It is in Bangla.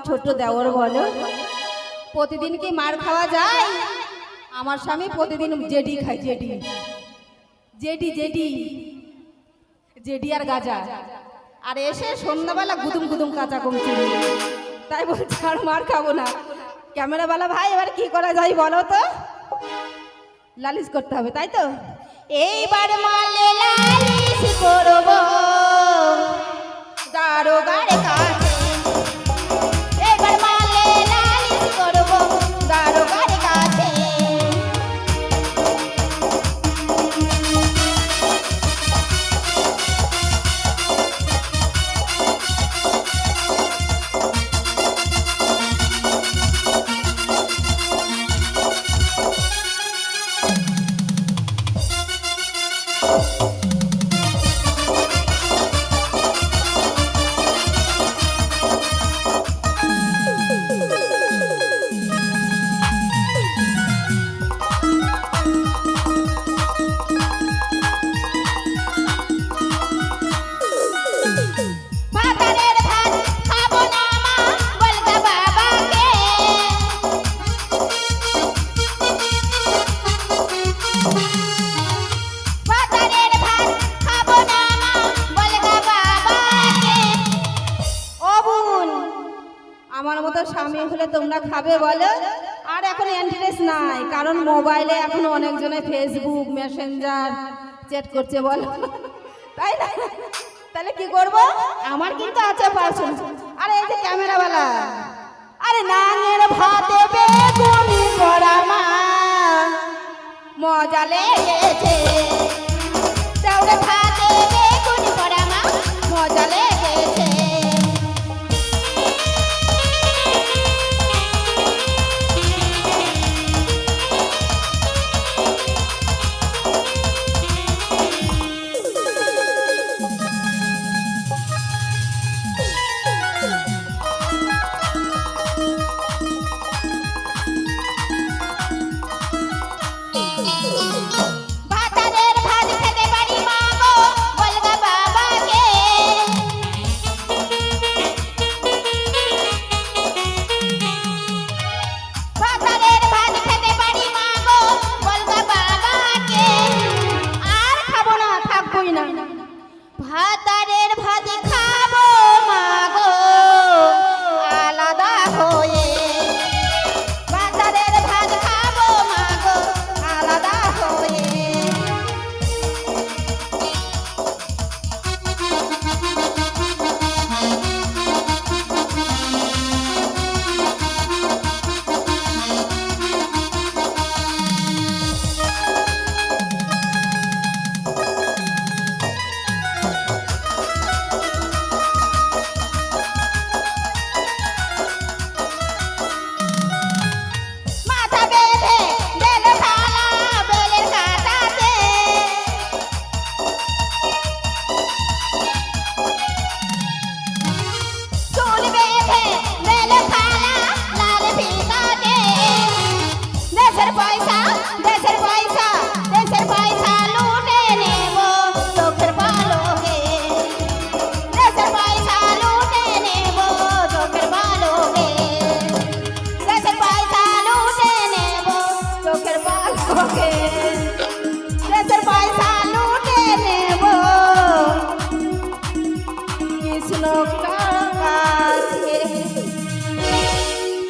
ছোট দেওর বলো, প্রতিদিন কি মার খাওয়া যায়? আমার স্বামী প্রতিদিন জেডি খায়, জেডি জেডি জেডি জেডি আর গাজা, আর এসে সন্ধ্যাবেলা গুদুম গুদুম কাঁচা কমছে। তাই বলছে আর মার খাবো না। ক্যামেরাওয়ালা ভাই এবার কি করা যায় বলো তো? লালিশ করতে হবে, তাই তো? এইবার মালে লালিশ করবো দারোগার কাছে, এবার মালে লালিশ করবো দারোগার কাছে। আমার মতো স্বামী হলে তোমরা খাবে বলো? আর এখন ইন্টারেস্ট নাই, কারণ মোবাইলে এখন অনেকজনে ফেসবুক মেসেঞ্জার চ্যাট করছে বলো, তাই না? তাহলে কি করব? আমার কিন্তু আছে পার্সন। আরে এই যে ক্যামেরাওয়ালা, আরে নাঙের ভাতে বেগুনি করা মা মজা লেগেছে, চাউরে ভাতে বেগুনি করা মা মজা লেগেছে। ভাতারের ভাত খেতে পারি মা গো বলগা বাবাকে, ভাতারের ভাত খেতে পারি মা গো বলগা বাবাকে। আর খাবো না, থাকবোই না। ভাতারের ভাত খাবো মা গো আলাদা হয়ে, ভাতারের ভাত খাবো মা গো আলাদা হয়ে। মাথা বেঁধে দেল থালা বেলের কাটাতে, চুল বেঁধে দেল থালা লাল ফিতাতে। দেশের পয়সা দেশের পয়সা দেশের পয়সা লুটে নেব চোখের পলকে, দেশের পয়সা লুটে নেব চোখের পলকে, দেশের পয়সা লুটে নেব চোখের পলকে, দেশের পয়সা লুটে নেব কৃষ্ণ